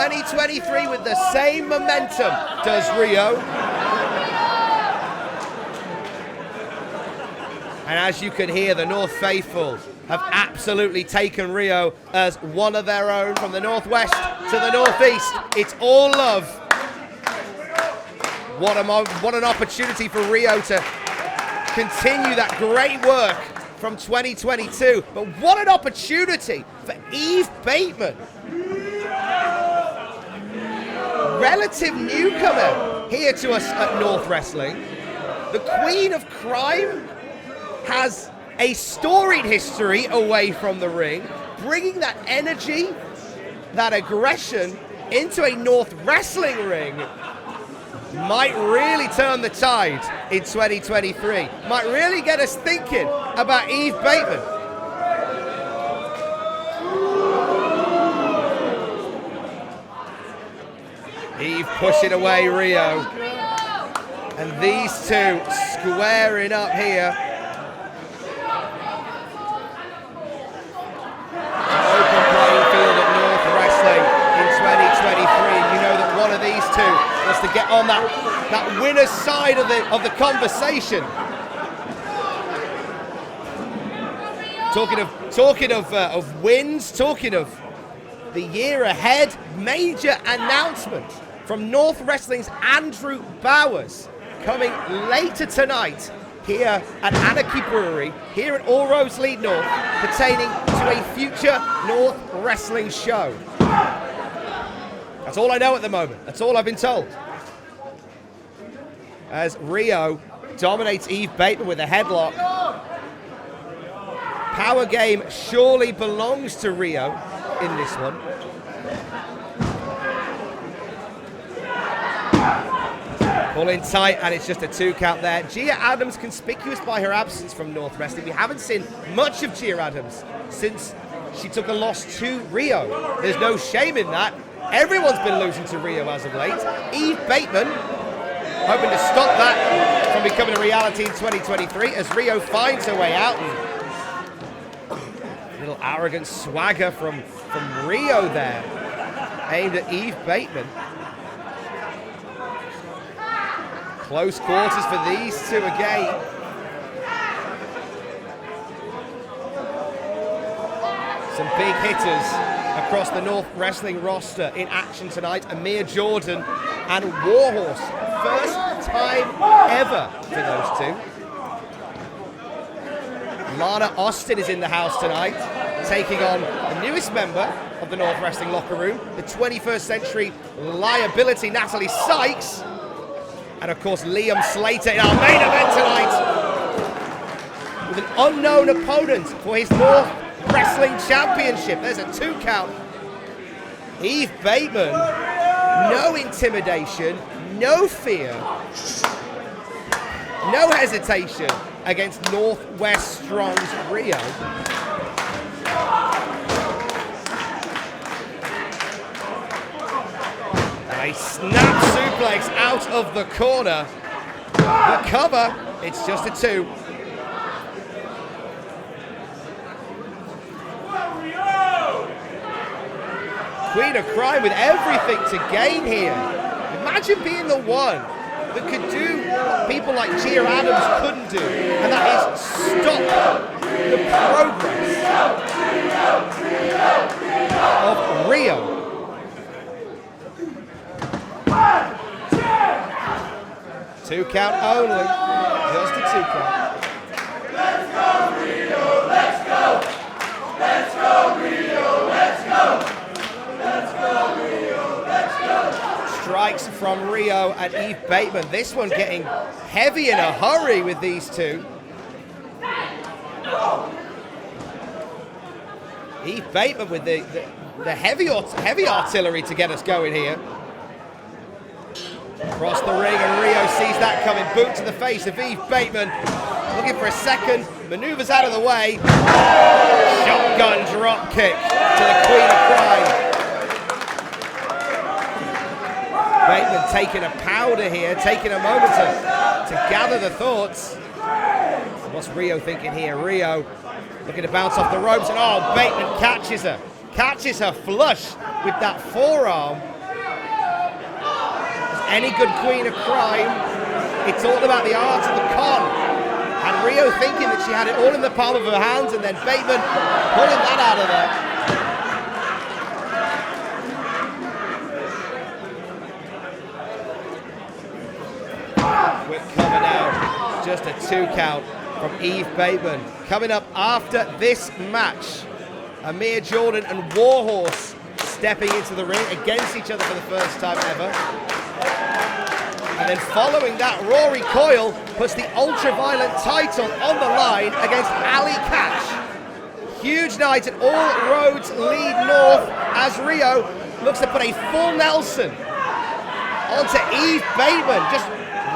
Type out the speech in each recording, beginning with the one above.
2023 with the same momentum does RHIO. And as you can hear, the North Faithful have absolutely taken RHIO as one of their own, from the northwest to the northeast. It's all love. What an opportunity for RHIO to continue that great work from 2022. But what an opportunity for Eve Bateman. Relative newcomer here to us at North Wrestling. The Queen of Crime has a storied history away from the ring, bringing that energy, that aggression into a North Wrestling ring might really turn the tide in 2023. Might really get us thinking about Eve Bateman. Eve pushing away RHIO. And these two squaring up here. Open playing field at North Wrestling in 2023. And you know that one of these two was to get on that winner's side of the conversation. Talking of wins, talking of the year ahead, major announcement from North Wrestling's Andrew Bowers coming later tonight here at Anarchy Brewery, here at All Roads Lead North, pertaining to a future North Wrestling show. That's all I know at the moment. That's all I've been told. As RHIO dominates Eve Bateman with a headlock. Power game surely belongs to RHIO in this one. Pulling tight, and it's just a 2 count there. Gia Adams conspicuous by her absence from North Wrestling. We haven't seen much of Gia Adams since she took a loss to RHIO. There's no shame in that. Everyone's been losing to RHIO as of late. Eve Bateman hoping to stop that from becoming a reality in 2023 as RHIO finds her way out. And a little arrogant swagger from RHIO there, aimed at Eve Bateman. Close quarters for these two again. Some big hitters across the North Wrestling roster in action tonight. Amir Jordan and Warhorse. First time ever for those two. Lana Austin is in the house tonight, taking on the newest member of the North Wrestling locker room, the 21st century liability, Natalie Sykes. And of course, Liam Slater in our main event tonight with an unknown opponent for his North Wrestling Championship. There's a 2 count. Eve Bateman, no intimidation, no fear, no hesitation against Northwest Strong's RHIO. A snap suplex out of the corner. The cover, it's just a 2. Queen of Crime with everything to gain here. Imagine being the one that could do what people like Gia Adams couldn't do, and that is stop the progress of RHIO. 2 count only, just a 2 count. Let's go, RHIO, let's go! Let's go, RHIO, let's go! Let's go, RHIO, let's go! Strikes from RHIO and Eve Bateman. This one getting heavy in a hurry with these two. Eve Bateman with the heavy artillery to get us going here. Across the ring, and RHIO sees that coming. Boot to the face of Eve Bateman. Looking for a second. Maneuvers out of the way. Shotgun drop kick to the Queen of Crime. Bateman taking a powder here, taking a moment to gather the thoughts. What's RHIO thinking here? RHIO looking to bounce off the ropes, and oh, Bateman catches her flush with that forearm. any good queen of crime, it's all about the art of the con. And RHIO thinking that she had it all in the palm of her hands, and then Bateman pulling that out of there. Quick cover now, just a 2 count from Eve Bateman. Coming up after this match, Amir Jordan and Warhorse stepping into the ring against each other for the first time ever. And then following that, Rory Coyle puts the Ultraviolent title on the line against Ali Catch. Huge night and all roads lead north as RHIO looks to put a full Nelson onto Eve Bateman. Just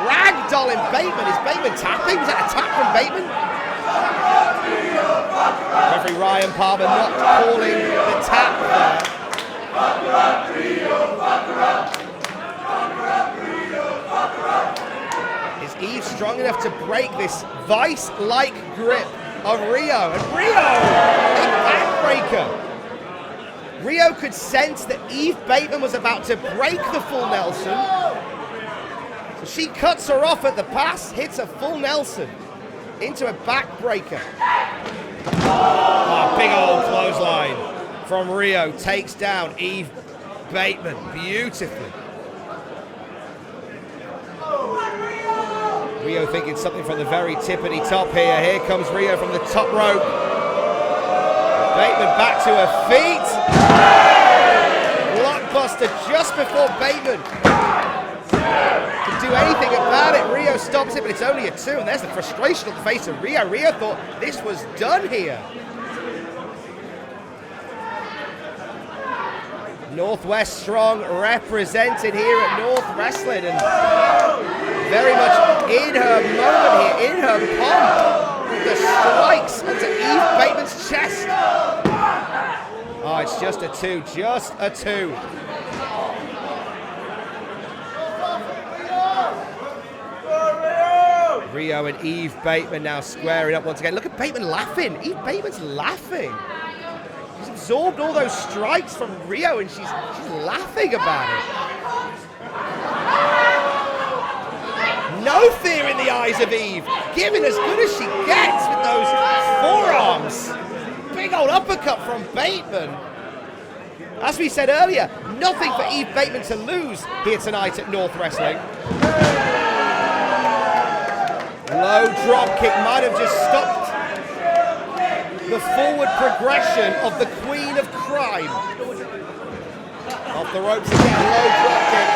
ragdolling Bateman. Is Bateman tapping? Was that a tap from Bateman? Referee Ryan Palmer not calling the tap there. Is Eve strong enough to break this vice-like grip of RHIO? And RHIO, a backbreaker. RHIO could sense that Eve Bateman was about to break the full Nelson. So she cuts her off at the pass, hits a full Nelson into a backbreaker. Oh, big old clothesline from RHIO takes down Eve Bateman beautifully. RHIO thinking something from the very tippity top here. Here comes RHIO from the top rope. Bateman back to her feet. Blockbuster just before Bateman can do anything about it. RHIO stops it, but it's only a 2, and there's the frustration on the face of RHIO. RHIO thought this was done here. Northwest Strong represented here at North Wrestling, and very much in her moment here, in her pomp, with the strikes onto Eve Bateman's chest. Oh, it's just a 2, just a 2. RHIO and Eve Bateman now squaring up once again. Look at Bateman laughing. Eve Bateman's laughing. She's absorbed all those strikes from RHIO and she's laughing about it. No fear in the eyes of Eve. Giving as good as she gets with those forearms. Big old uppercut from Bateman. As we said earlier, nothing for Eve Bateman to lose here tonight at North Wrestling. Low drop kick might have just stopped the forward progression of the Queen of Crime. Off the ropes again, low drop kick.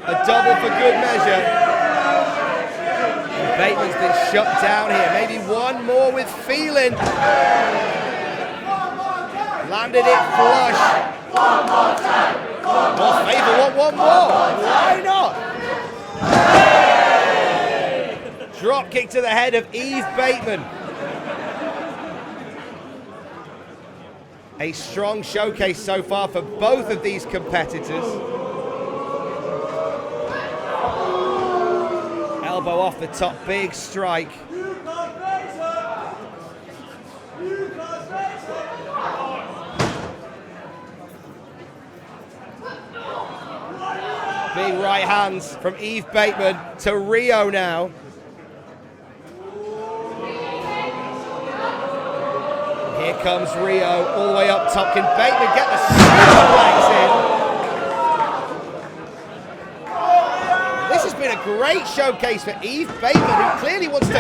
A double for good measure. And Bateman's been shut down here. Maybe one more with feeling. Landed it flush. More favor, want one more. Why not? Drop kick to the head of Eve Bateman. A strong showcase so far for both of these competitors. Elbow off the top, big strike. Big right hands from Eve Bateman to RHIO now. Here comes RHIO all the way up top. Can Bateman get the superplex in? This has been a great showcase for Eve Bateman, who clearly wants to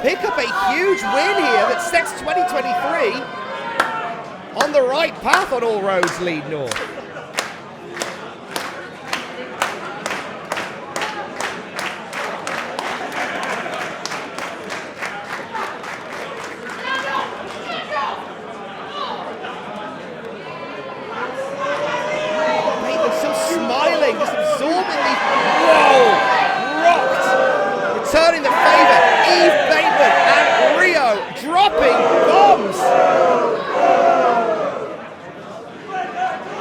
pick up a huge win here that sets 2023 on the right path on All Roads Lead North. Turning the favour, Eve Bateman and RHIO dropping bombs.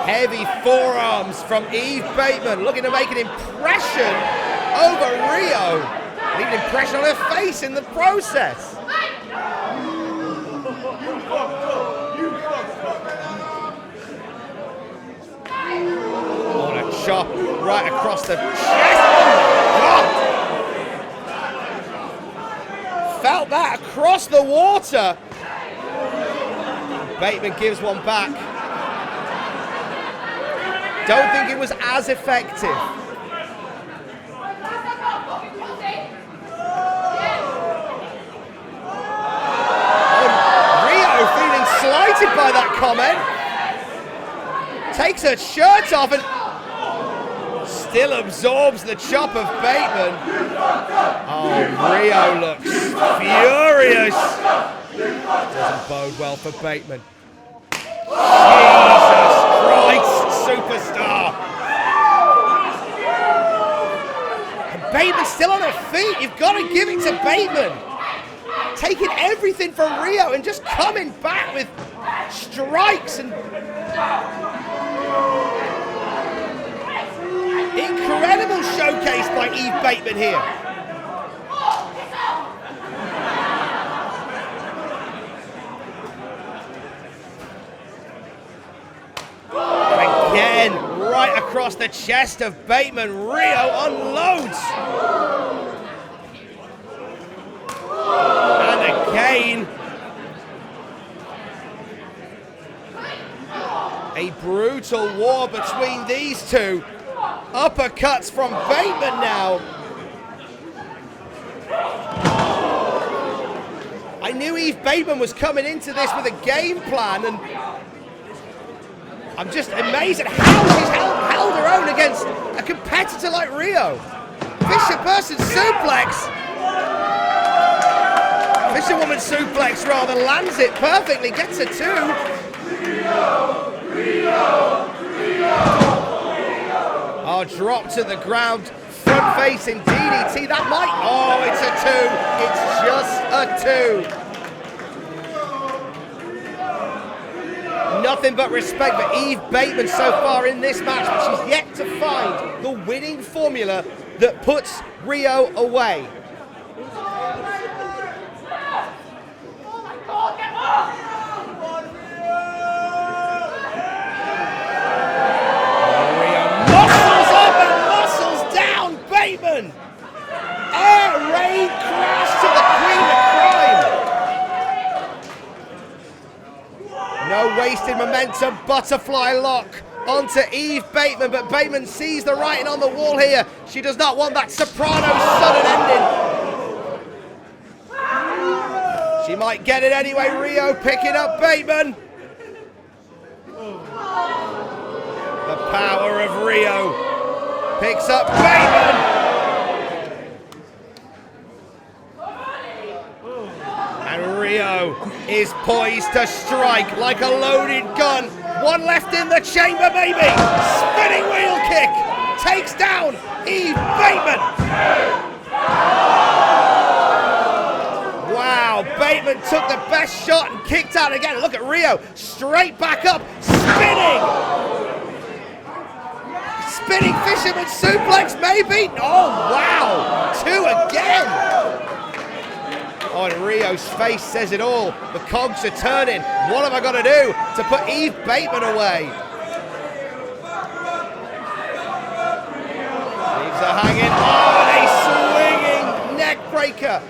Heavy forearms from Eve Bateman, looking to make an impression over RHIO. Leave an impression on her face in the process. chop right across the chest. Oh, God. Felt that across the water. Bateman gives one back. Don't think it was as effective. RHIO feeling slighted by that comment. Takes her shirt off and still absorbs the chop of Bateman. Oh, RHIO looks furious. Doesn't bode well for Bateman. Jesus Christ, superstar. And Bateman's still on her feet. You've got to give it to Bateman. Taking everything from RHIO and just coming back with strikes and incredible showcase by Eve Bateman here. Again, right across the chest of Bateman, RHIO unloads. And again, a brutal war between these two. Uppercuts from Bateman now. I knew Eve Bateman was coming into this with a game plan, and I'm just amazed at how she's held her own against a competitor like RHIO. Fisherperson suplex. Fisherwoman suplex rather, lands it perfectly, gets a 2. Oh, drop to the ground, front facing DDT, that might, oh, it's a 2, it's just a 2. Nothing but respect for Eve Bateman so far in this match, but she's yet to find the winning formula that puts RHIO away. Bateman! Air raid crash to the Queen of Crime. No wasted momentum, butterfly lock onto Eve Bateman, but Bateman sees the writing on the wall here. She does not want that soprano sudden ending. She might get it anyway. RHIO picking up Bateman. The power of RHIO picks up Bateman. And RHIO is poised to strike like a loaded gun. One left in the chamber, maybe. Spinning wheel kick takes down Eve Bateman. Wow, Bateman took the best shot and kicked out again. Look at RHIO, straight back up, spinning. Spinning fisherman suplex, maybe? Oh, wow, 2 again. Oh, and RHIO's face says it all. The cogs are turning. What have I got to do to put Eve Bateman away? Leaves her hanging. Oh, and a swinging neck breaker